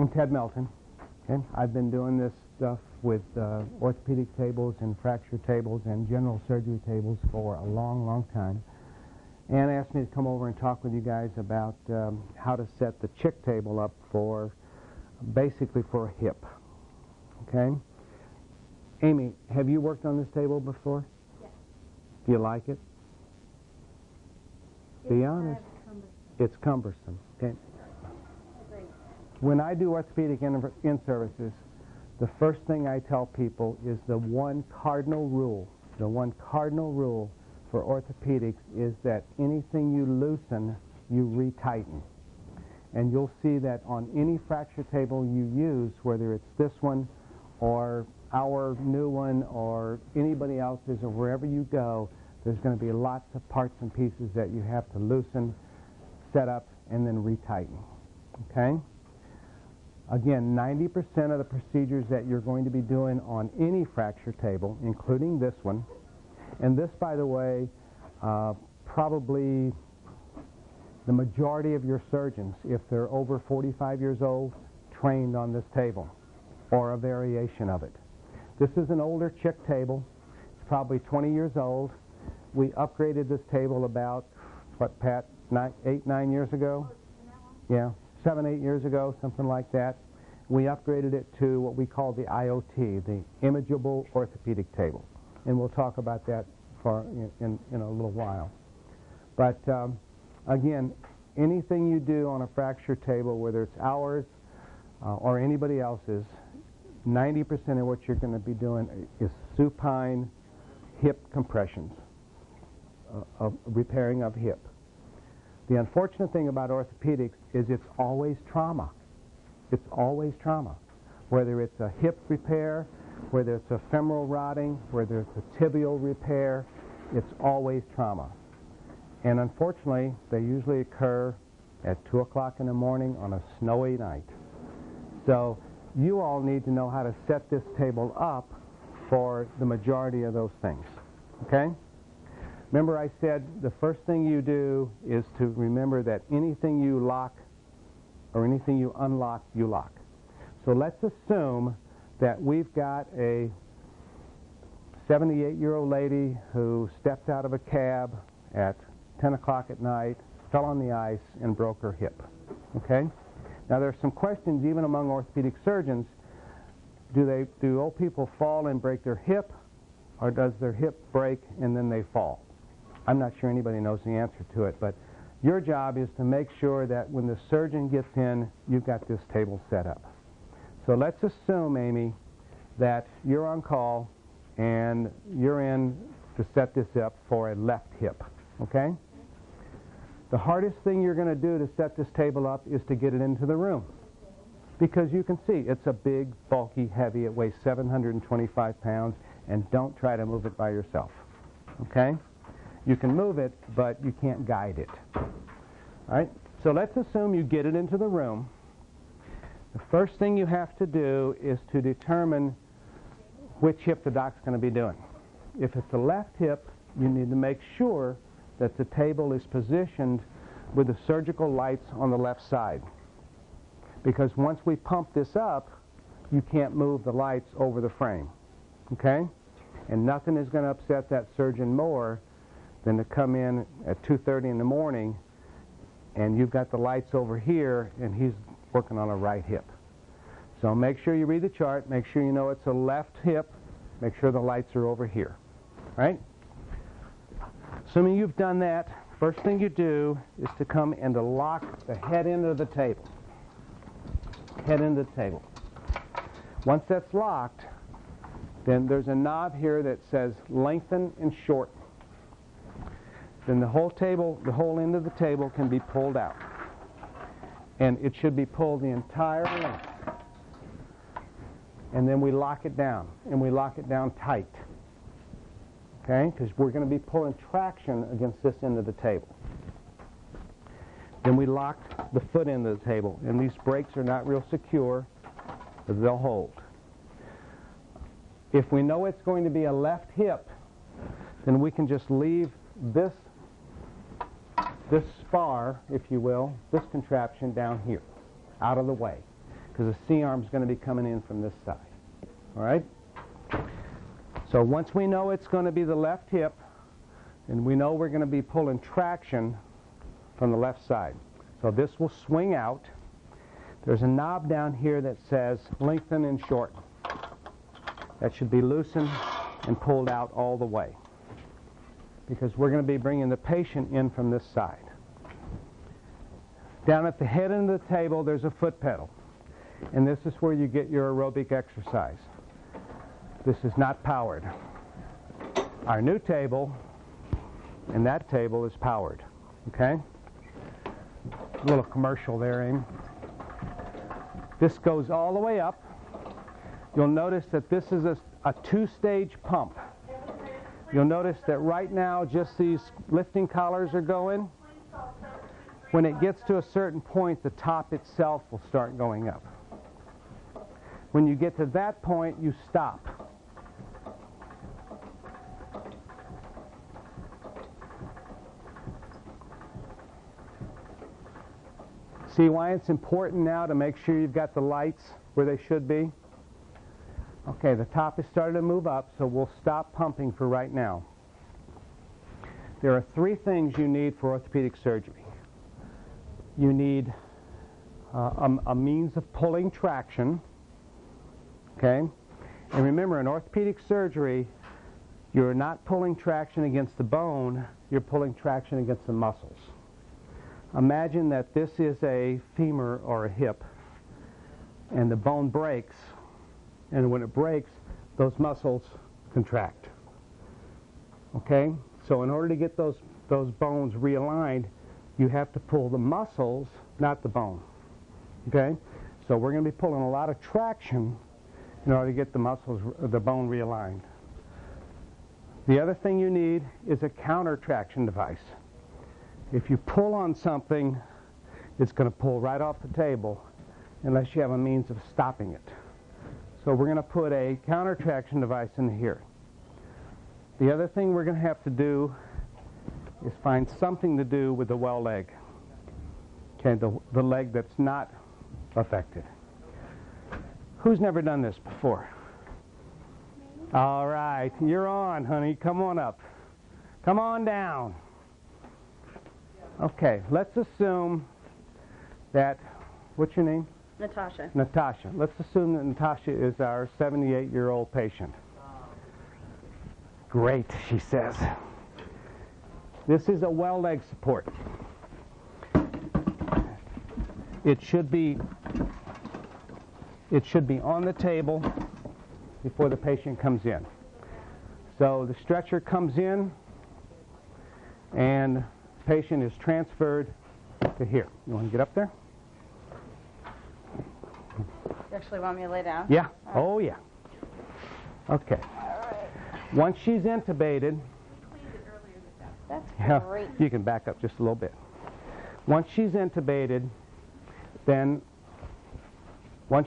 I'm Ted Melton. Okay? I've been doing this stuff with orthopedic tables and fracture tables and general surgery tables for a long, long time. Ann asked me to come over and talk with you guys about how to set the chick table up for, basically for a hip. Okay? Amy, have you worked on this table before? Yes. Do you like it? Be honest. It's cumbersome. Okay? Agreed. When I do orthopedic in-services, the first thing I tell people is the one cardinal rule for orthopedics is that anything you loosen, you retighten. And you'll see that on any fracture table you use, whether it's this one or our new one or anybody else's or wherever you go, there's going to be lots of parts and pieces that you have to loosen, set up, and then retighten. Okay? Again, 90% of the procedures that you're going to be doing on any fracture table, including this one, and this, by the way, probably the majority of your surgeons, if they're over 45 years old, trained on this table or a variation of it. This is an older chick table. It's probably 20 years old. We upgraded this table about, what, Pat, 9 years ago? Yeah, 7, 8 years ago, something like that. We upgraded it to what we call the IOT, the Imageable Orthopedic Table. And we'll talk about that in a little while. But again, anything you do on a fracture table, whether it's ours or anybody else's, 90% of what you're going to be doing is supine hip compressions, repairing of hip. The unfortunate thing about orthopedics is it's always trauma. It's always trauma. Whether it's a hip repair, whether it's a femoral rotting, whether it's a tibial repair, it's always trauma. And unfortunately, they usually occur at 2 o'clock in the morning on a snowy night. So you all need to know how to set this table up for the majority of those things. Okay? Remember I said the first thing you do is to remember that anything you lock or anything you unlock, you lock. So let's assume that we've got a 78-year-old lady who stepped out of a cab at 10 o'clock at night, fell on the ice, and broke her hip. Okay? Now there's some questions even among orthopedic surgeons. Do old people fall and break their hip, or does their hip break and then they fall? I'm not sure anybody knows the answer to it, but your job is to make sure that when the surgeon gets in, you've got this table set up. So let's assume, Amy, that you're on call and you're in to set this up for a left hip, okay? The hardest thing you're going to do to set this table up is to get it into the room. Because you can see, it's a big, bulky, heavy, it weighs 725 pounds, and don't try to move it by yourself, okay? You can move it, but you can't guide it. All right? So let's assume you get it into the room. The first thing you have to do is to determine which hip the doc's going to be doing. If it's the left hip, you need to make sure that the table is positioned with the surgical lights on the left side. Because once we pump this up, you can't move the lights over the frame. Okay? And nothing is going to upset that surgeon more than to come in at 2:30 in the morning and you've got the lights over here and he's working on a right hip. So make sure you read the chart, make sure you know it's a left hip, make sure the lights are over here. Right? Assuming you've done that, first thing you do is to come and to lock the head end of the table. Head end of the table. Once that's locked, then there's a knob here that says lengthen and shorten. Then the whole table, the whole end of the table can be pulled out. And it should be pulled the entire length. And then we lock it down, and we lock it down tight. Okay? Because we're going to be pulling traction against this end of the table. Then we lock the foot end of the table, and these brakes are not real secure, but they'll hold. If we know it's going to be a left hip, then we can just leave this spar, if you will, this contraption down here, out of the way. because the C-arm is going to be coming in from this side. All right? So once we know it's going to be the left hip, and we know we're going to be pulling traction from the left side. So this will swing out. There's a knob down here that says lengthen and shorten. That should be loosened and pulled out all the way, because we're going to be bringing the patient in from this side. Down at the head end of the table, there's a foot pedal, and this is where you get your aerobic exercise. This is not powered. Our new table and that table is powered. Okay? A little commercial there, Amy. This goes all the way up. You'll notice that this is a two-stage pump. You'll notice that right now just these lifting collars are going. When it gets to a certain point, the top itself will start going up. When you get to that point, you stop. See why it's important now to make sure you've got the lights where they should be? Okay, the top is starting to move up, so we'll stop pumping for right now. There are three things you need for orthopedic surgery. You need a means of pulling traction, okay? And remember, in orthopedic surgery, you're not pulling traction against the bone, you're pulling traction against the muscles. Imagine that this is a femur or a hip, and the bone breaks, and when it breaks, those muscles contract. Okay? So in order to get those bones realigned, you have to pull the muscles, not the bone. Okay? So we're going to be pulling a lot of traction in order to get the bone realigned. The other thing you need is a counter traction device. If you pull on something, it's going to pull right off the table unless you have a means of stopping it. So we're going to put a counter traction device in here. The other thing we're going to have to do is find something to do with the well leg. Okay, the leg that's not affected. Who's never done this before? All right, you're on, honey. Come on up. Come on down. Okay, let's assume that, what's your name? Natasha. Natasha. Let's assume that Natasha is our 78-year-old patient. Great, she says. This is a well leg support. It should be on the table before the patient comes in. So the stretcher comes in and the patient is transferred to here. You want to get up there? You actually want me to lay down? Yeah. Oh, yeah. Okay. Once she's intubated, That's great. you can back up just a little bit. Once she's intubated, then we're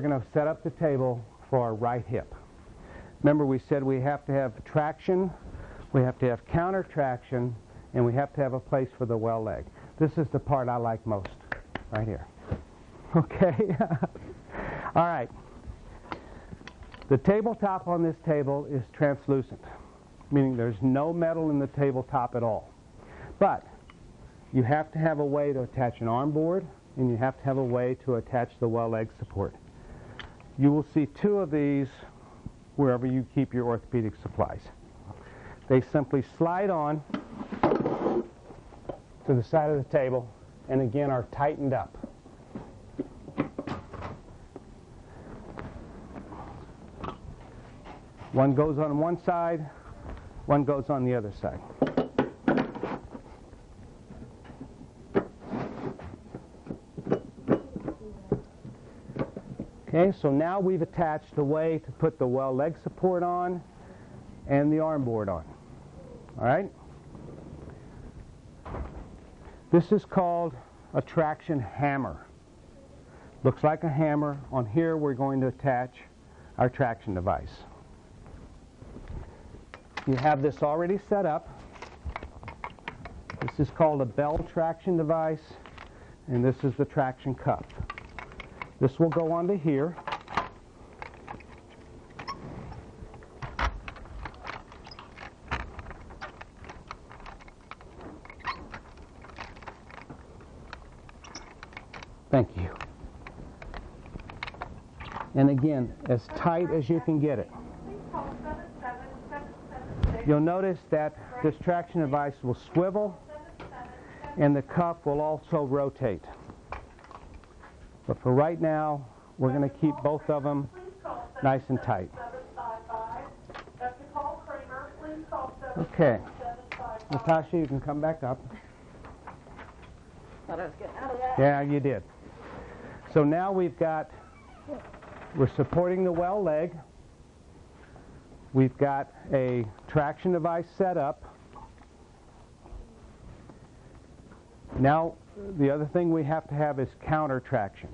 going to set up the table for our right hip. Remember, we said we have to have traction, we have to have counter traction, and we have to have a place for the well leg. This is the part I like most, right here. Okay? All right. The tabletop on this table is translucent, meaning there's no metal in the tabletop at all. But you have to have a way to attach an arm board, and you have to have a way to attach the well leg support. You will see two of these wherever you keep your orthopedic supplies. They simply slide on to the side of the table and again are tightened up. One goes on one side, one goes on the other side. Okay, so now we've attached a way to put the well leg support on and the arm board on. All right? This is called a traction hammer. Looks like a hammer. On here we're going to attach our traction device. You have this already set up. This is called a bell traction device, and this is the traction cup. This will go onto here. Thank you. And again, as tight as you can get it. You'll notice that this traction device will swivel and the cuff will also rotate. But for right now, we're going to keep both of them nice and tight. Okay. Natasha, you can come back up. Thought I was getting out of that. Yeah, you did. So now we're supporting the well leg. We've got a traction device set up. Now, the other thing we have to have is counter traction.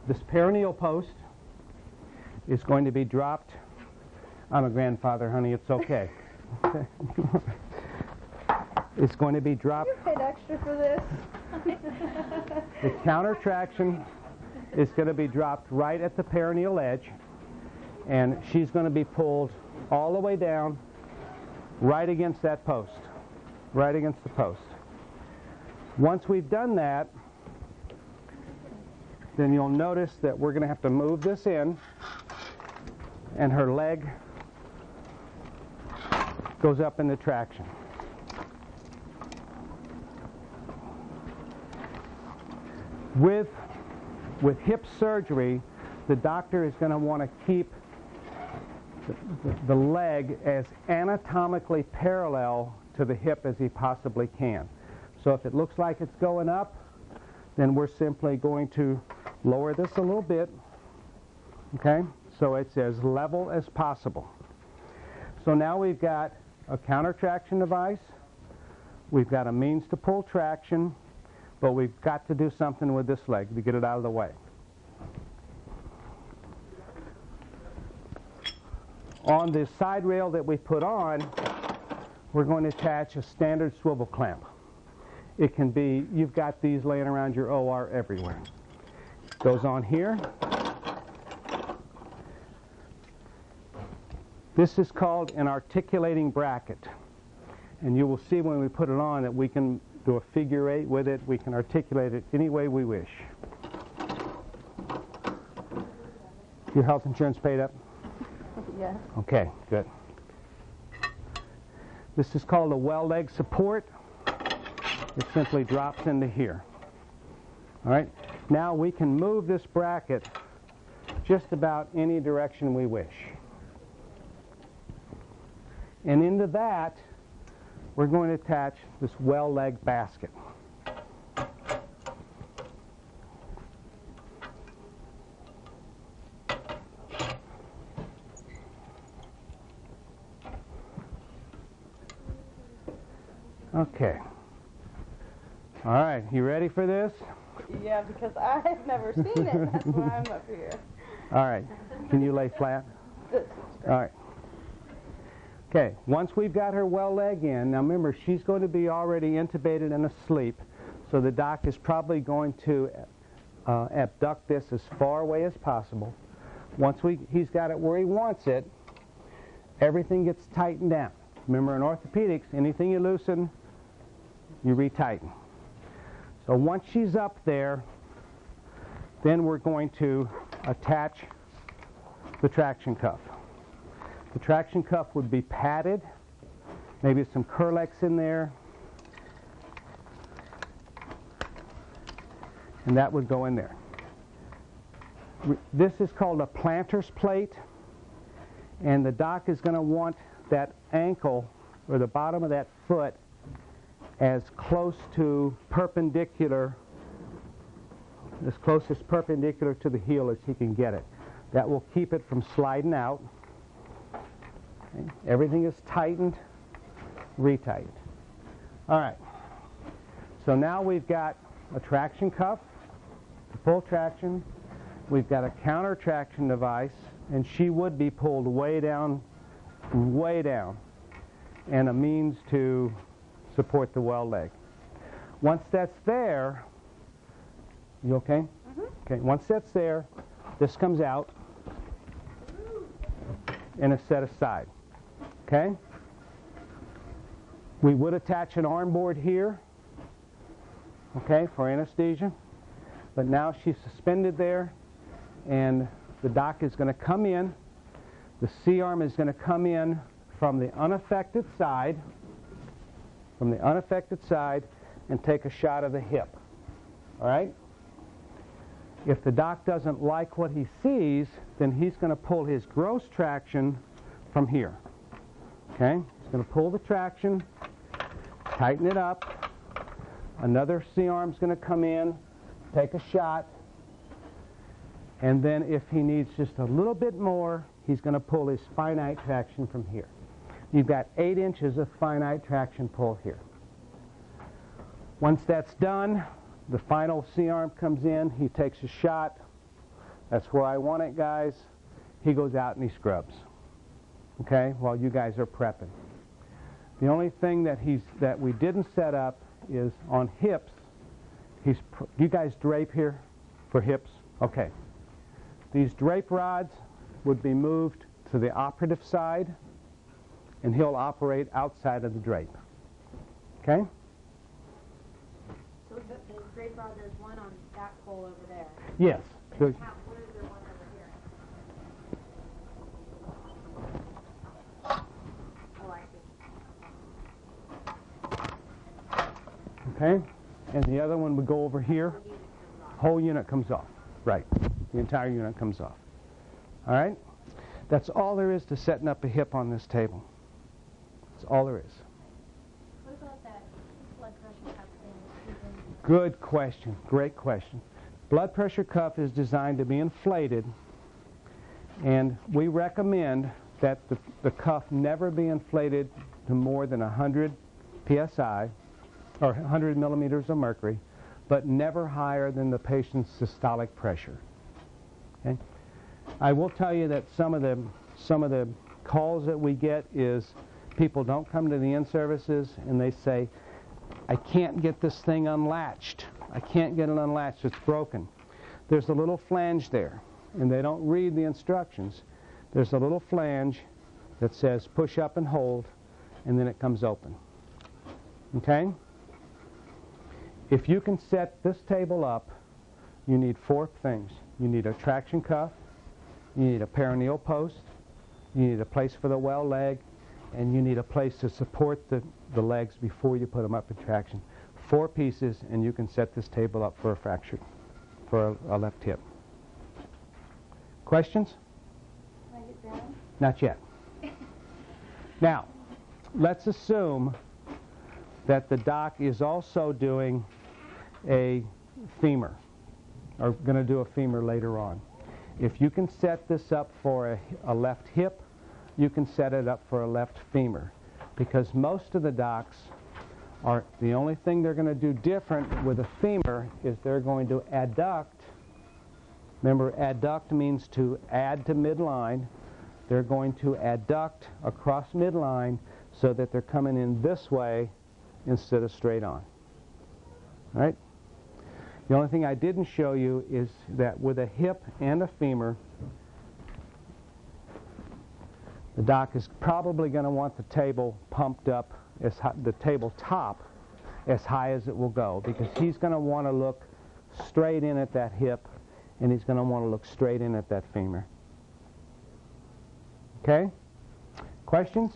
This perineal post is going to be dropped. I'm a grandfather, honey, it's okay. It's going to be dropped. You paid extra for this. The counter traction is going to be dropped right at the perineal edge, and she's going to be pulled all the way down right against that post, right against the post. Once we've done that, then you'll notice that we're going to have to move this in, and her leg goes up in the traction. With hip surgery, the doctor is going to want to keep the leg as anatomically parallel to the hip as he possibly can. So if it looks like it's going up, then we're simply going to lower this a little bit, okay, so it's as level as possible. So now we've got a counter traction device, we've got a means to pull traction, but we've got to do something with this leg to get it out of the way. On the side rail that we put on, we're going to attach a standard swivel clamp. It can be, you've got these laying around your OR everywhere. Goes on here. This is called an articulating bracket. And you will see when we put it on that we can do a figure eight with it. We can articulate it any way we wish. Your health insurance paid up? Yes. Okay, good. This is called a well leg support. It simply drops into here. All right. Now we can move this bracket just about any direction we wish. And into that, we're going to attach this well leg basket. Okay. All right, you ready for this? Yeah, because I've never seen it. That's why I'm up here. All right. Can you lay flat? This is great. All right. Okay, once we've got her well leg in, now remember, she's going to be already intubated and asleep, so the doc is probably going to abduct this as far away as possible. Once he's got it where he wants it, everything gets tightened down. Remember, in orthopedics, anything you loosen, you retighten. So once she's up there, then we're going to attach the traction cuff. The traction cuff would be padded, maybe some Kerlix in there, and that would go in there. This is called a planter's plate, and the doc is going to want that ankle, or the bottom of that foot, as close to perpendicular, as close as perpendicular to the heel as he can get it. That will keep it from sliding out. Okay. Everything is tightened, retightened. All right. So now we've got a traction cuff, full traction. We've got a counter traction device, and she would be pulled way down, and a means to support the well leg. Once that's there, you okay? Okay, once that's there, this comes out and is set aside. Okay? We would attach an arm board here, okay, for anesthesia. But now she's suspended there, and the doc is going to come in. The C-arm is going to come in from the unaffected side, and take a shot of the hip. All right? If the doc doesn't like what he sees, then he's going to pull his gross traction from here. Okay? He's going to pull the traction, tighten it up. Another C-arm is going to come in, take a shot, and then if he needs just a little bit more, he's going to pull his finite traction from here. You've got 8 inches of finite traction pull here. Once that's done, the final C-arm comes in, he takes a shot. That's where I want it, guys. He goes out and he scrubs, okay, while you guys are prepping. The only thing that we didn't set up is on hips. You guys drape here for hips? Okay. These drape rods would be moved to the operative side, and he'll operate outside of the drape. Okay? So the drape rod, there's one on that pole over there. Yes. Where is there one over here? Oh, I see. Okay? And the other one would go over here. Whole unit comes off. Right. The entire unit comes off. All right? That's all there is to setting up a hip on this table. That's all there is. What about that blood pressure cuff thing? Good question. Great question. Blood pressure cuff is designed to be inflated, and we recommend that the cuff never be inflated to more than 100 psi, or 100 millimeters of mercury, but never higher than the patient's systolic pressure. Okay? I will tell you that some of the calls that we get is people don't come to the in-services and they say, I can't get this thing unlatched. I can't get it unlatched. It's broken. There's a little flange there, and they don't read the instructions. There's a little flange that says push up and hold, and then it comes open. Okay? If you can set this table up, you need 4 things. You need a traction cuff, you need a perineal post, you need a place for the well leg, and you need a place to support the legs before you put them up in traction. 4 pieces, and you can set this table up for a fracture, for a left hip. Questions? Can I get down? Not yet. Now, let's assume that the doc is also doing a femur, or going to do a femur later on. If you can set this up for a left hip, you can set it up for a left femur, because most of the docs are, the only thing they're going to do different with a femur is they're going to adduct. Remember, adduct means to add to midline. They're going to adduct across midline so that they're coming in this way instead of straight on. All right? The only thing I didn't show you is that with a hip and a femur, the doc is probably going to want the table pumped up, as high, the table top, as high as it will go, because he's going to want to look straight in at that hip, and he's going to want to look straight in at that femur. Okay? Questions?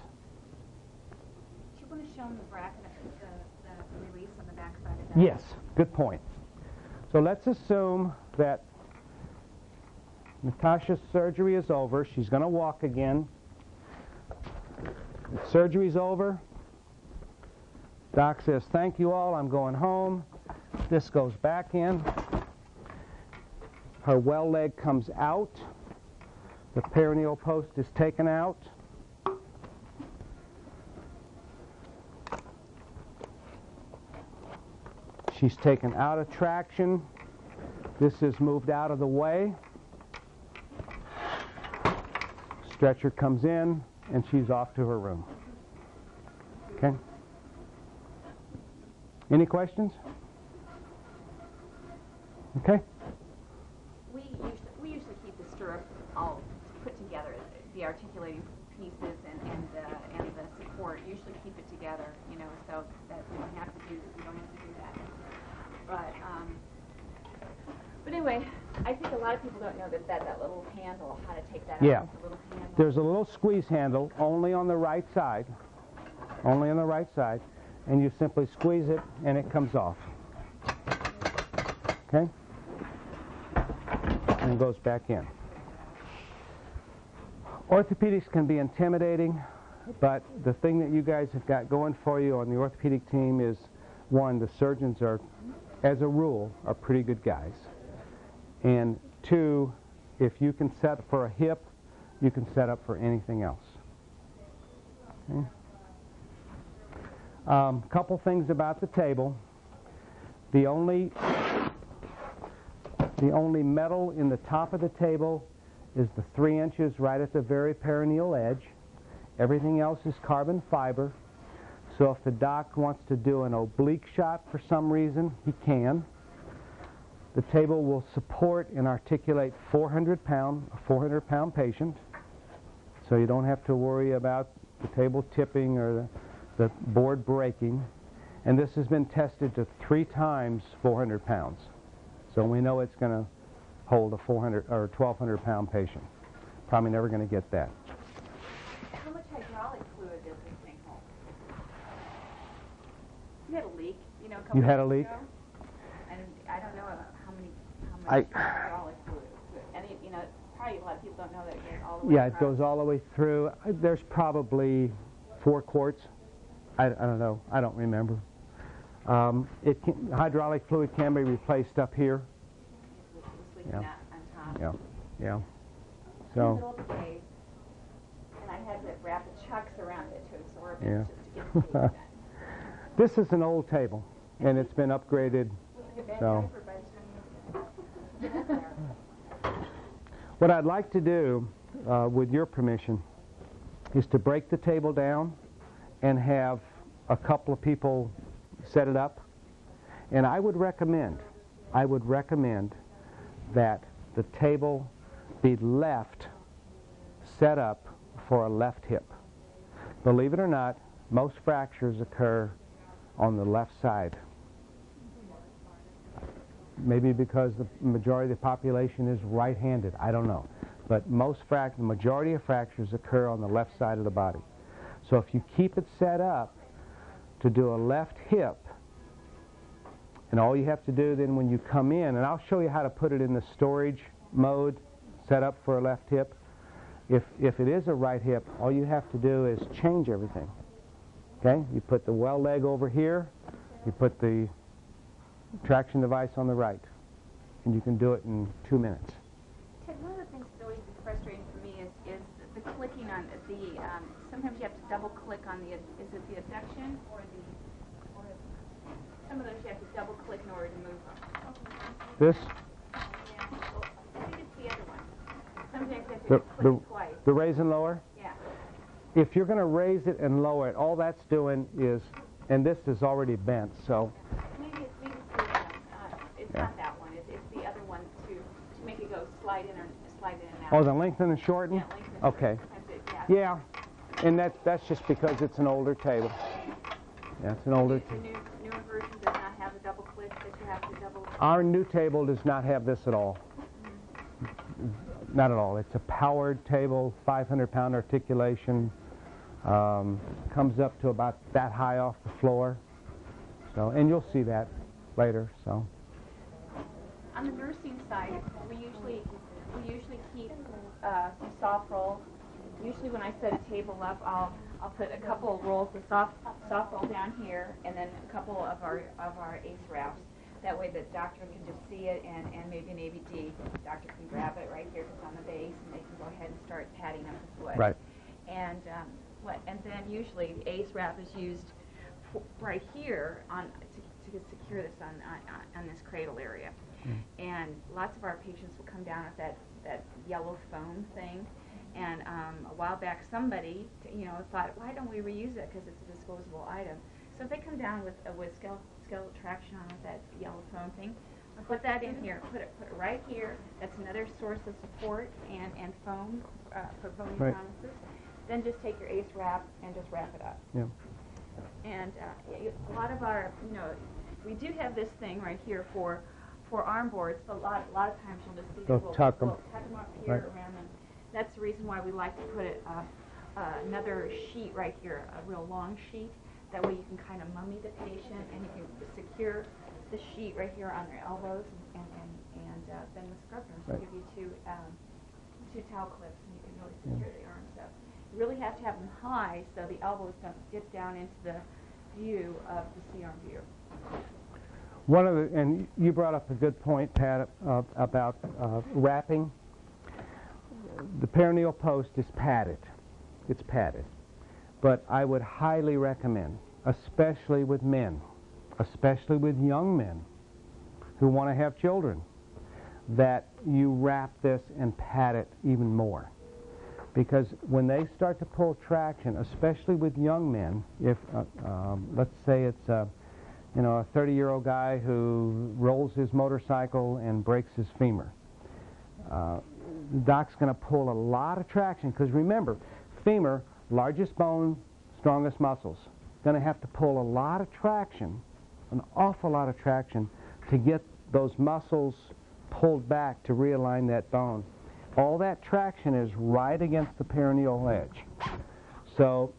Do you want to show them the bracket, the release on the back side of that? Yes, good point. So let's assume that Natasha's surgery is over. She's going to walk again. Surgery's over. Doc says, thank you all, I'm going home. This goes back in. Her well leg comes out. The perineal post is taken out. She's taken out of traction. This is moved out of the way. Stretcher comes in, and she's off to her room. Okay? Any questions? Okay? We usually keep the stirrup all put together, the articulating pieces and the support. Usually keep it together, you know, so that we don't have to do that. But anyway, I think a lot of people don't know that little handle, how to take that Yeah. out. It's a little handle. There's a little squeeze handle only on the right side. Only on the right side. And you simply squeeze it and it comes off. Okay? And goes back in. Orthopedics can be intimidating, but the thing that you guys have got going for you on the orthopedic team is, one, the surgeons are, as a rule, are pretty good guys. And two, if you can set for a hip, you can set up for anything else. Okay? Couple things about the table. The only metal in the top of the table is the 3 inches right at the very perineal edge. Everything else is carbon fiber. So if the doc wants to do an oblique shot for some reason, he can. The table will support and articulate a 400-pound patient. So you don't have to worry about the table tipping or the board breaking. And this has been tested to 3 times 400 pounds. So we know it's going to hold a 400 or 1,200-pound patient. Probably never going to get that. How much hydraulic fluid does this thing hold? You had a leak, you know, a couple You had a years leak? ago, and I don't know how much hydraulic fluid. And you know, probably a lot of people don't know that it goes all the way. Yeah, it goes all the way through. There's probably 4 quarts. I don't know. I don't remember. Hydraulic fluid can be replaced up here. It's leaking Yeah. out on top. Yeah, yeah. In the So, middle of the day, and I had to wrap the chucks around it to absorb it, Yeah. just to get the tape done. this is an old table, and it's been upgraded. Looks like a bad So- diaper by the time you get there. What I'd like to do, with your permission, is to break the table down and have a couple of people set it up. And I would recommend that the table be set up for a left hip. Believe it or not, most fractures occur on the left side. Maybe because the majority of the population is right-handed, I don't know. But the majority of fractures occur on the left side of the body. So if you keep it set up to do a left hip, and all you have to do then when you come in, and I'll show you how to put it in the storage mode, set up for a left hip. If it is a right hip, all you have to do is change everything. Okay? You put the well leg over here, you put the traction device on the right, and you can do it in 2 minutes. Ted, one of the things that's always been frustrating for me is the clicking on the, sometimes you have to double click on the, is it the abduction or some of those you have to double click in order to move them. This, Yeah. Well, I think it's the other one. Sometimes you have to the, click the, twice. the raise and lower, Yeah. if you're going to raise it and lower it, all that's doing is, and this is already bent, so Maybe it's the other one. It's Yeah. not that one. It's the other one to make it go slide in and out. oh, the lengthen and shorten? Yeah, lengthen. Okay. Sometimes it- yeah. Yeah, and that's just because it's an older table. Yeah, it's an older The newer version does not have a double click that you have to double. Our new table does not have this at all. Not at all. It's a powered table, 500-pound articulation. Comes up to about that high off the floor. So, and you'll see that later. So, On the nursing side, we usually keep some soft rolls. Usually, when I set a table up, I'll put a couple of rolls of soft roll down here, and then a couple of our ACE wraps. That way, the doctor can just see it, and maybe an ABG doctor can grab it right here, because on the base, and they can go ahead and start padding up the foot. right. And and then usually the ACE wrap is used right here to secure this on this cradle area. And lots of our patients will come down with that yellow foam thing. And a while back, somebody thought, why don't we reuse it, because it's a disposable item. So if they come down with skeletal traction on with that yellow foam thing, Put that in here. Put it right here. That's another source of support and foam for bony Right. sinuses. Then just take your ACE wrap and just wrap it up. Yeah. And a lot of our, we do have this thing right here for arm boards, but a lot of times you'll just see They'll that tuck 'em. we'll tuck them up here around them. That's the reason why we like to put another sheet right here, a real long sheet. That way you can kind of mummy the patient, and you can secure the sheet right here on their elbows, and then the scrub nurse will Right. give you two towel clips, and you can really secure the arms up. You really have to have them high so the elbows don't dip down into the view of the C-arm view. One of the, and you brought up a good point, Pat, about wrapping. The perineal post is padded. It's padded. But I would highly recommend, especially with men, especially with young men who want to have children, that you wrap this and pad it even more. Because when they start to pull traction, especially with young men, if let's say it's a 30-year-old guy who rolls his motorcycle and breaks his femur, the doc's going to pull a lot of traction. Because remember, femur, largest bone, strongest muscles, going to have to pull a lot of traction, an awful lot of traction, to get those muscles pulled back to realign that bone. All that traction is right against the perineal edge. So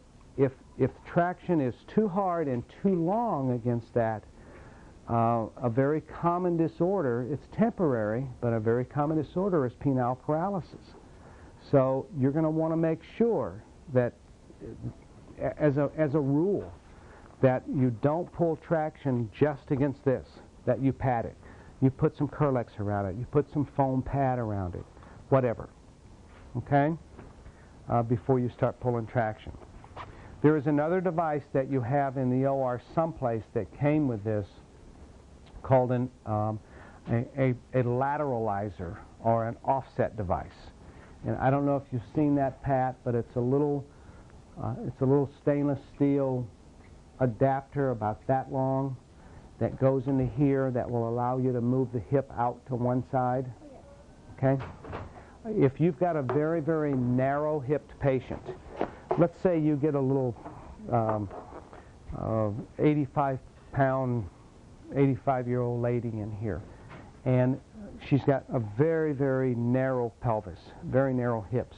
if traction is too hard and too long against that, a very common disorder, it's temporary, but a very common disorder is penile paralysis. So you're going to want to make sure that, as a rule, that you don't pull traction just against this, that you pad it. You put some Kerlix around it. You put some foam pad around it. Whatever, okay, before you start pulling traction. There is another device that you have in the OR someplace that came with this called a lateralizer, or an offset device. And I don't know if you've seen that, Pat, but it's a little stainless steel adapter about that long that goes into here that will allow you to move the hip out to one side. Okay? If you've got a very, very narrow-hipped patient, let's say you get a little 85-year-old lady in here, and she's got a very, very narrow pelvis, very narrow hips,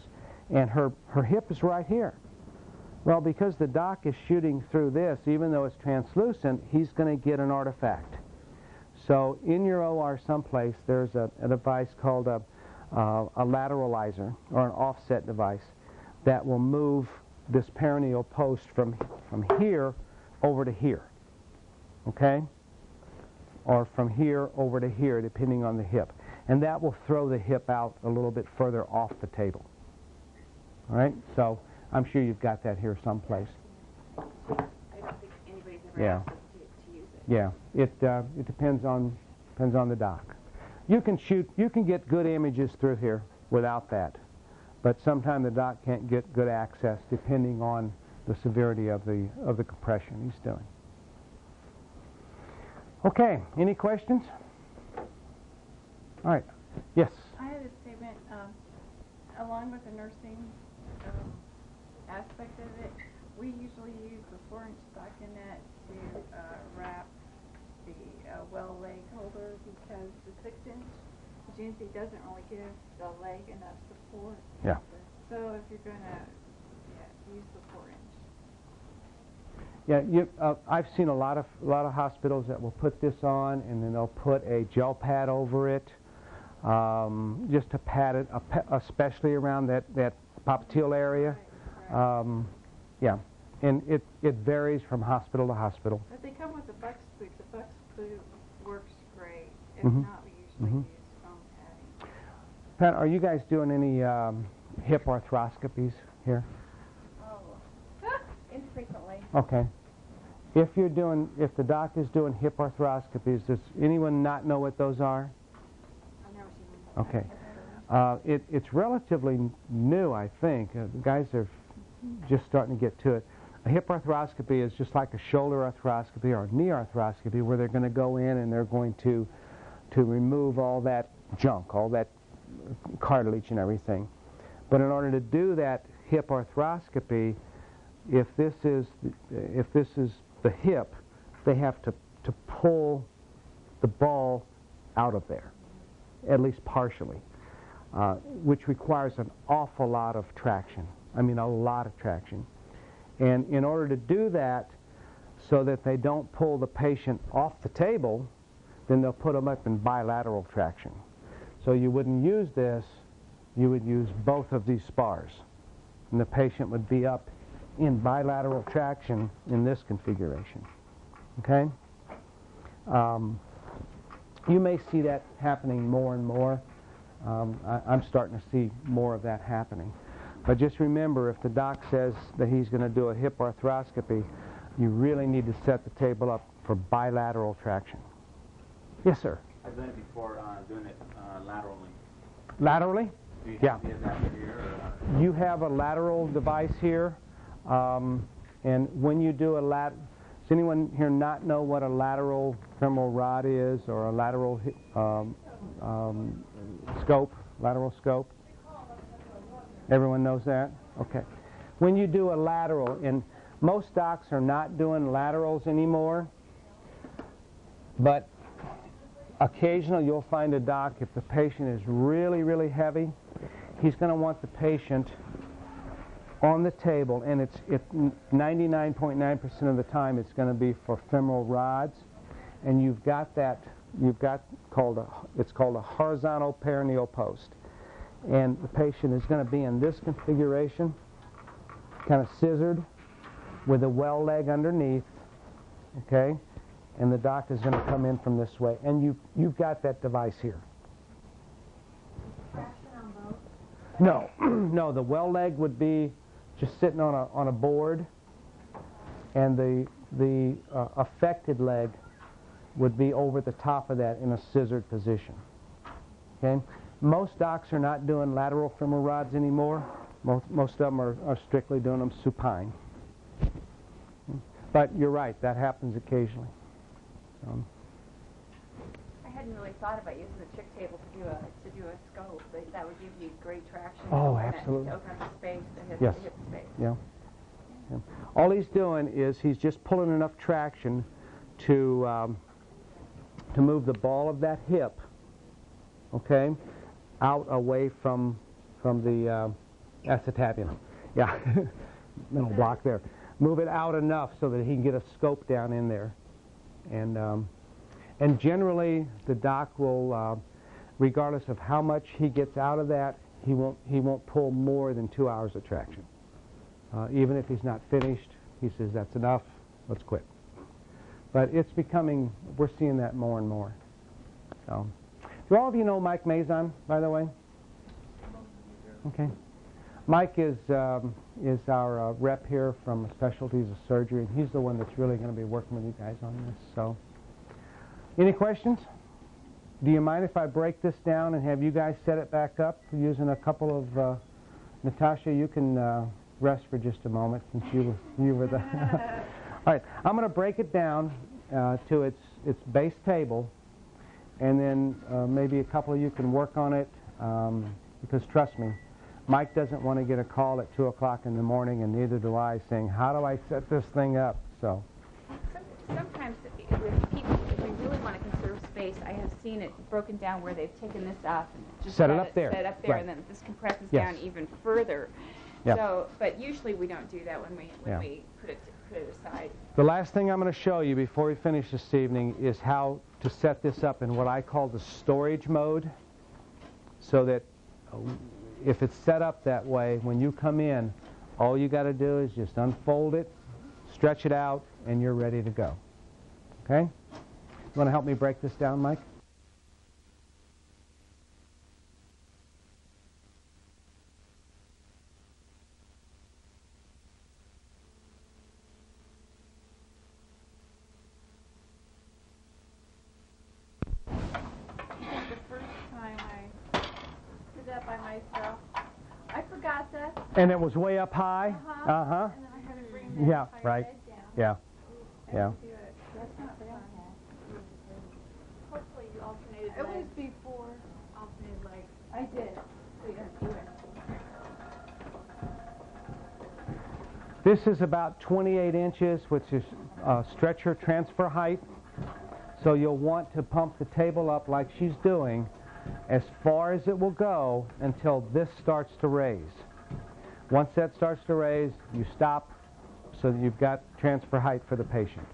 and her hip is right here. Well, because the doc is shooting through this, even though it's translucent, he's going to get an artifact. So in your OR someplace, there's a device called a lateralizer, or an offset device, that will move this perineal post from here over to here, okay? Or from here over to here, depending on the hip. And that will throw the hip out a little bit further off the table. All right? So I'm sure you've got that here someplace. I don't think anybody's ever asked us to use it. Yeah. It depends on the doc. You can get good images through here without that, but sometimes the doc can't get good access depending on the severity of the compression he's doing. Okay, any questions? All right. Yes. I had a statement, along with the nursing aspect of it, we usually use the 4-inch stockinette to wrap the well leg holder, because the 6-inch Jinsey doesn't really give the leg enough support. Yeah. So if you're going to use the 4-inch. Yeah, I've seen a lot of hospitals that will put this on, and then they'll put a gel pad over it, just to pad it, especially around that popliteal area. Right. Yeah, and it varies from hospital to hospital. But they come with the buck spook. The buck spook works great. If Mhm. not, we usually use foam padding. Pat, are you guys doing any hip arthroscopies here? Infrequently. Okay. If the doc is doing hip arthroscopies, does anyone not know what those are? I've never seen one. Okay. It's relatively new, I think. The guys are just starting to get to it. A hip arthroscopy is just like a shoulder arthroscopy or a knee arthroscopy, where they're going to go in and they're going to to remove all that junk, all that cartilage and everything. But in order to do that hip arthroscopy, if this is the hip, they have to pull the ball out of there, at least partially, which requires an awful lot of traction. I mean, a lot of traction. And in order to do that, so that they don't pull the patient off the table, then they'll put them up in bilateral traction. So you wouldn't use this, you would use both of these spars. And the patient would be up in bilateral traction in this configuration. Okay? You may see that happening more and more. I'm starting to see more of that happening. But just remember, if the doc says that he's going to do a hip arthroscopy, you really need to set the table up for bilateral traction. Yes, sir? I've done it before, doing it laterally. Laterally? Do you Yeah. have the adapter here? Or? You have a lateral device here, and when you do does anyone here not know what a lateral femoral rod is, or a lateral scope, lateral scope? Everyone knows that? Okay. When you do a lateral, and most docs are not doing laterals anymore, but occasionally you'll find a doc, if the patient is really, really heavy, he's going to want the patient on the table, and it's 99.9% of the time it's going to be for femoral rods, and it's called a horizontal perineal post, and the patient is going to be in this configuration, kind of scissored, with a well leg underneath, okay, and the doc is going to come in from this way, and you've got that device here. No, no, the well leg would be just sitting on a board, and the affected leg would be over the top of that in a scissored position. Okay, most docs are not doing lateral femoral rods anymore. Most of them are strictly doing them supine. But you're right, that happens occasionally. I hadn't really thought about using the chick table to do a scope, but that would give you great traction. Oh, to open absolutely. To open up the space, Yes. the hip space. Yeah. Yeah. All he's doing is he's just pulling enough traction to move the ball of that hip, okay, out away from the acetabulum. Yeah, middle block there. Move it out enough so that he can get a scope down in there, and generally the doc will, regardless of how much he gets out of that, he won't pull more than 2 hours of traction. Even if he's not finished, he says that's enough. Let's quit. But it's becoming, we're seeing that more and more. So, do all of you know Mike Mazon, by the way? Okay. Mike is our rep here from Specialties of Surgery, and he's the one that's really going to be working with you guys on this. So, any questions? Do you mind if I break this down and have you guys set it back up using a couple of, Natasha, you can rest for just a moment since you were the... All right, I'm going to break it down to its base table, and then maybe a couple of you can work on it, because trust me, Mike doesn't want to get a call at 2 o'clock in the morning, and neither do I, saying, how do I set this thing up? So. Sometimes with people, if we really want to conserve space, I have seen it broken down where they've taken this off and just set it up there, set it up there, right. And then this compresses Yes. down even further. Yep. So, but usually we don't do that when we Yeah. put it aside. The last thing I'm going to show you before we finish this evening is how to set this up in what I call the storage mode, so that if it's set up that way, when you come in, all you got to do is just unfold it, stretch it out, and you're ready to go. Okay? You want to help me break this down, Mike? The first time I did that by myself, I forgot that. And it was way up high? Uh-huh. Uh-huh. And then I had to bring that Yeah, entire right. bed down. Yeah. And Yeah. do it. That's not fun. Hopefully you alternated operated It was legs. before operated legs. I did. So you went. This is about 28 inches, which is stretcher transfer height. So you'll want to pump the table up like she's doing as far as it will go until this starts to raise. Once that starts to raise, you stop so that you've got transfer height for the patient.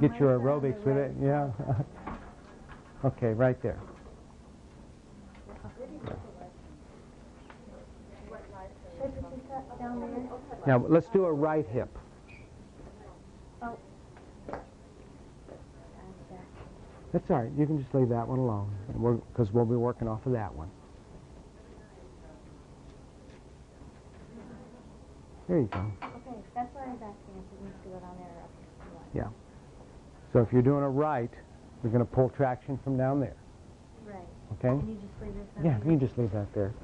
Get your aerobics with it, yeah. Okay, right there. Now let's do a right hip. That's all right. You can just leave that one alone, because we'll be working off of that one. There you go. Okay, that's what I was asking, if it needs to go down there or up here. Yeah. So if you're doing a right, you're going to pull traction from down there. Right. Okay? And you just leave this down Yeah, here? you can just leave that there.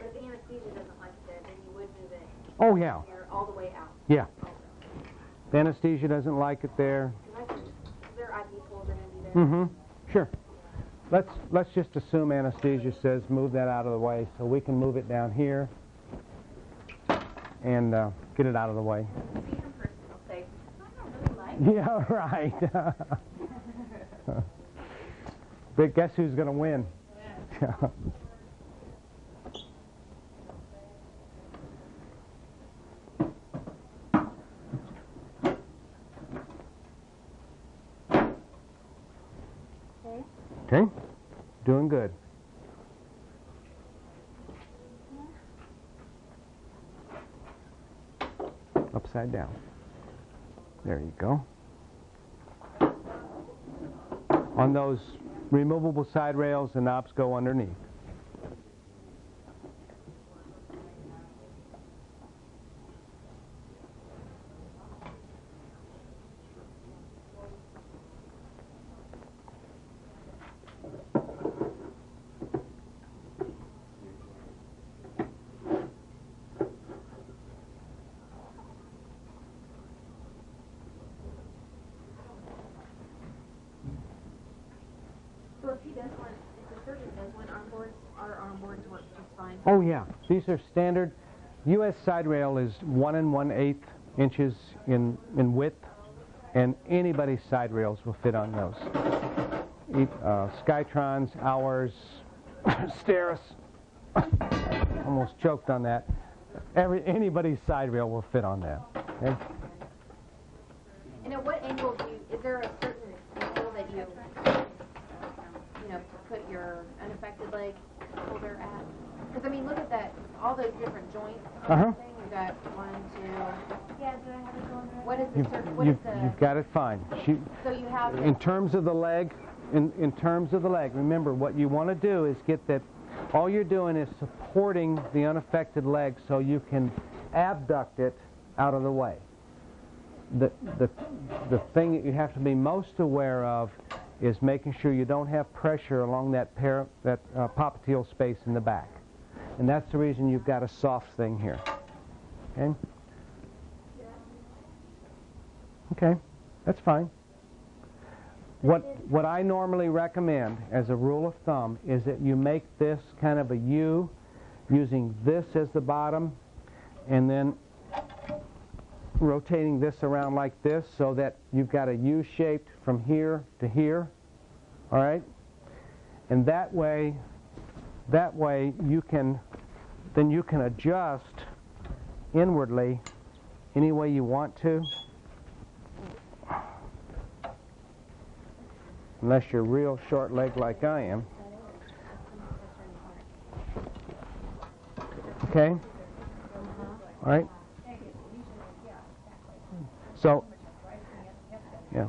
But the anesthesia doesn't like it there, then you would move it Oh, yeah. here all the way out. Yeah. The anesthesia doesn't like it there. Their IV poles are going to be there. Mm-hmm. Sure. Let's just assume anesthesia says move that out of the way, so we can move it down here and get it out of the way. See him person will say, I don't really like Yeah, right. But guess who's going to win? Okay, doing good. Upside down. There you go. On those removable side rails, the knobs go underneath. So if he does one, if the surgeon does one, our onboards work just fine. Oh yeah, these are standard. U.S. side rail is 1 1/8 inches in width, and anybody's side rails will fit on those. Skytrons, ours, Steris. Almost choked on that. Anybody's side rail will fit on that. Okay? And at what angle is there a certain angle that you put your unaffected leg holder at? Because I mean, look at that, all those different joints on that thing. You've got 1, 2. Yeah, do I have it going right? What is the certain? What is the? You've got it fine. So you have. In terms of the leg, in terms of the leg, remember what you want to do is get that. All you're doing is supporting the unaffected leg so you can abduct it out of the way. The thing that you have to be most aware of is making sure you don't have pressure along that popliteal space in the back. And that's the reason you've got a soft thing here. Okay? Okay, that's fine. What I normally recommend as a rule of thumb is that you make this kind of a U using this as the bottom and then rotating this around like this so that you've got a U shaped from here to here. All right? And that way you can adjust inwardly any way you want to. Unless you're real short leg like I am. Okay? All right? So, yeah.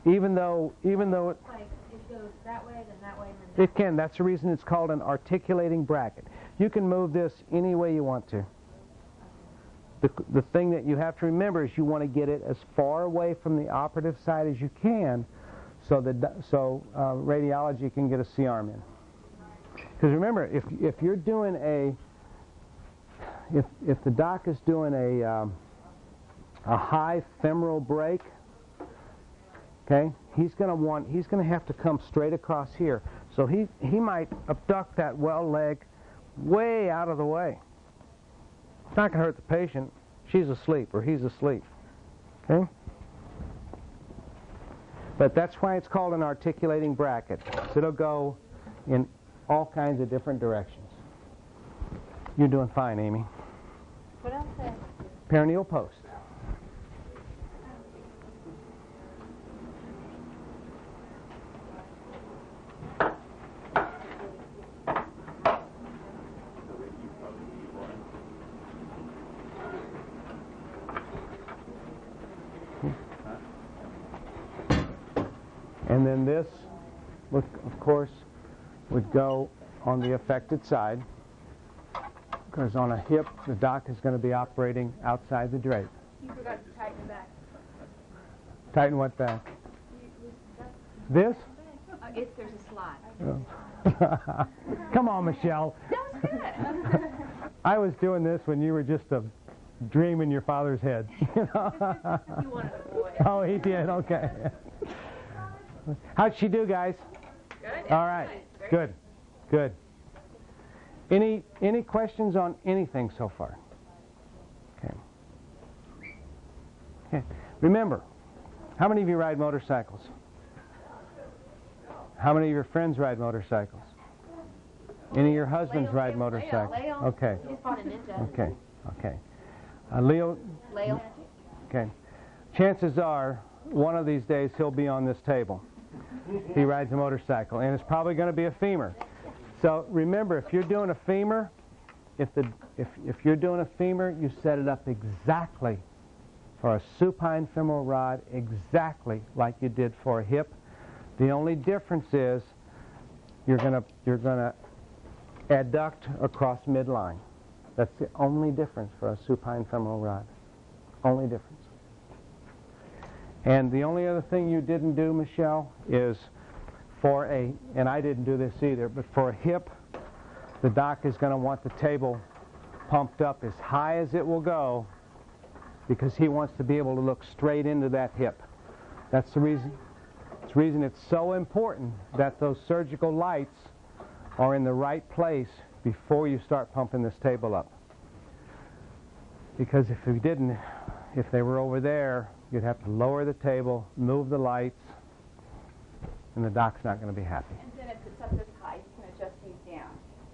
Even though it Like it goes that way, then that way, and then it can, that's the reason it's called an articulating bracket. You can move this any way you want to. The thing that you have to remember is you want to get it as far away from the operative side as you can so radiology can get a C-arm in. Because remember, if you're doing if the doc is doing a high femoral break, okay, he's going to have to come straight across here. So he might abduct that well leg way out of the way. It's not going to hurt the patient. She's asleep or he's asleep. Okay? But that's why it's called an articulating bracket. So it'll go in all kinds of different directions. You're doing fine, Amy. What else? Perineal post. And then this, of course, would go on the affected side, because on a hip, the doc is going to be operating outside the drape. You forgot to tighten the back. Tighten what back? This? If there's a slot. Oh. Come on, Michelle. That was good. I was doing this when you were just a dream in your father's head. You know? You wanted a boy. Oh, he did. Okay. How'd she do, guys? Good. All right. Good. Good. Any questions on anything so far? Okay. Okay. Remember, how many of you ride motorcycles? How many of your friends ride motorcycles? Any of your husbands ride motorcycles? Leo. Okay. He just bought a Ninja. Okay. Okay. Leo. Leo. Okay. Chances are, one of these days he'll be on this table. He rides a motorcycle, and it's probably going to be a femur. So remember, if you're doing a femur, if you're doing a femur, you set it up exactly for a supine femoral rod, exactly like you did for a hip. The only difference is you're gonna adduct across midline. That's the only difference for a supine femoral rod. Only difference. And the only other thing you didn't do, Michelle, is for and I didn't do this either, but for a hip, the doc is going to want the table pumped up as high as it will go, because he wants to be able to look straight into that hip. That's the reason. It's the reason it's so important that those surgical lights are in the right place before you start pumping this table up. Because if you didn't, if they were over there, you'd have to lower the table, move the lights, and the doc's not going to be happy. And then if it's up this high, you can adjust these down.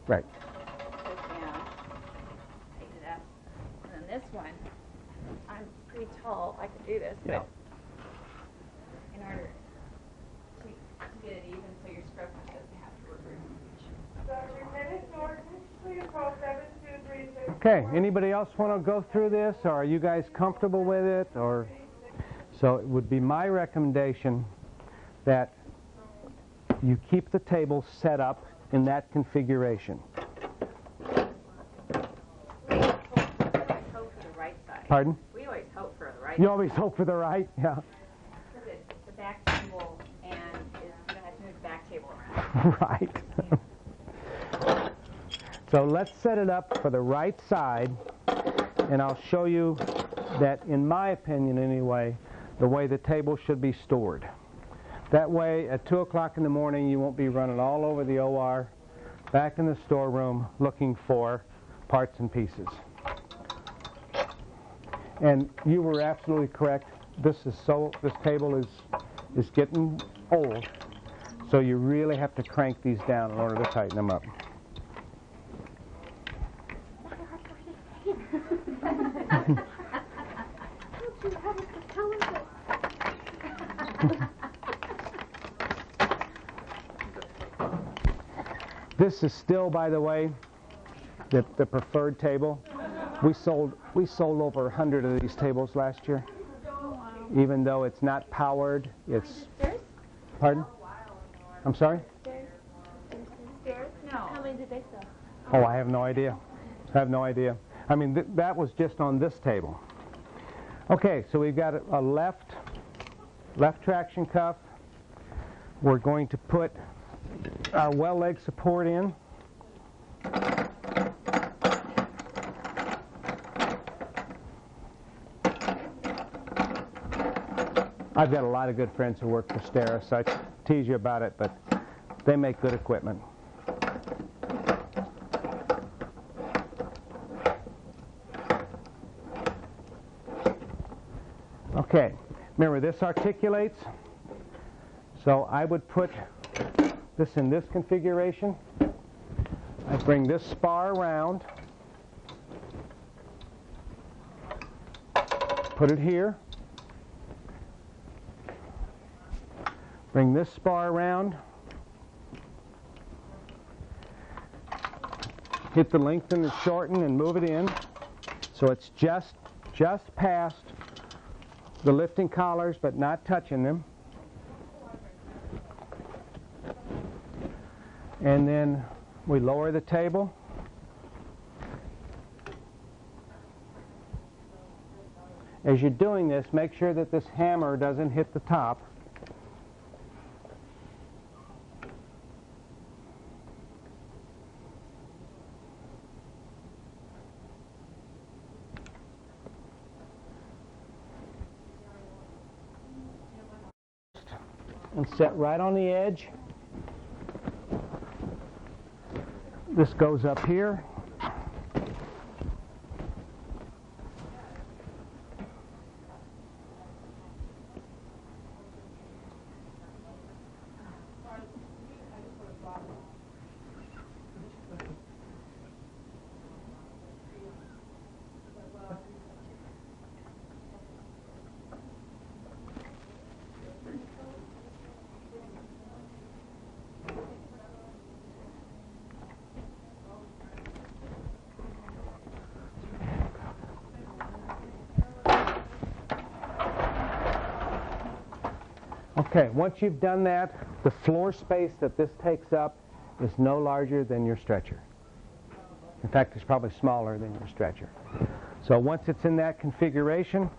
Right. This down. Tighten it up. And then this one, I'm pretty tall. I could do this, Yeah. but in order to get it even so your scrub doesn't have to work very much. Dr. Dennis Norton, please call 72364. Okay, anybody else want to go through this, or are you guys comfortable with it? Or so it would be my recommendation that you keep the table set up in that configuration. We always hope for the right side. Pardon? We always hope for the right You always hope for the right? Yeah. Because it's the back table, and you don't have to move the back table around. Right. So let's set it up for the right side, and I'll show you that, in my opinion anyway, the way the table should be stored. That way, at 2 o'clock in the morning, you won't be running all over the OR, back in the storeroom, looking for parts and pieces. And you were absolutely correct. This table is getting old, so you really have to crank these down in order to tighten them up. This is still, by the way, the preferred table. We sold over 100 of these tables last year. Even though it's not powered, it's... Pardon? I'm sorry? Stairs? No. How many did they sell? Oh, I have no idea. I have no idea. I mean, that was just on this table. Okay, so we've got a left traction cuff. We're going to put our well leg support in. I've got a lot of good friends who work for Stera, so I tease you about it, but they make good equipment. Okay, remember this articulates, so I would put this in this configuration. I bring this spar around, put it here, bring this spar around, hit the lengthen and shorten and move it in so it's just past the lifting collars but not touching them. And then we lower the table. As you're doing this, make sure that this hammer doesn't hit the top. And set right on the edge. This goes up here. Okay, once you've done that, the floor space that this takes up is no larger than your stretcher. In fact, it's probably smaller than your stretcher. So once it's in that configuration,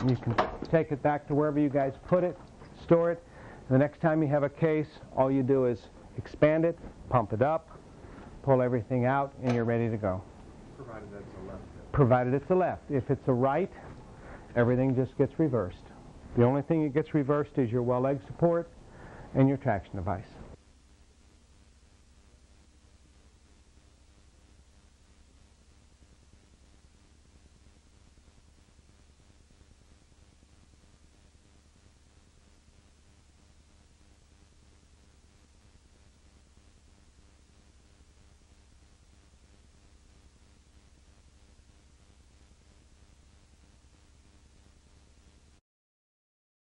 you can take it back to wherever you guys put it, store it. The next time you have a case, all you do is expand it, pump it up, pull everything out, and you're ready to go. Provided that's a left. Provided it's a left. If it's a right, everything just gets reversed. The only thing that gets reversed is your well leg support and your traction device.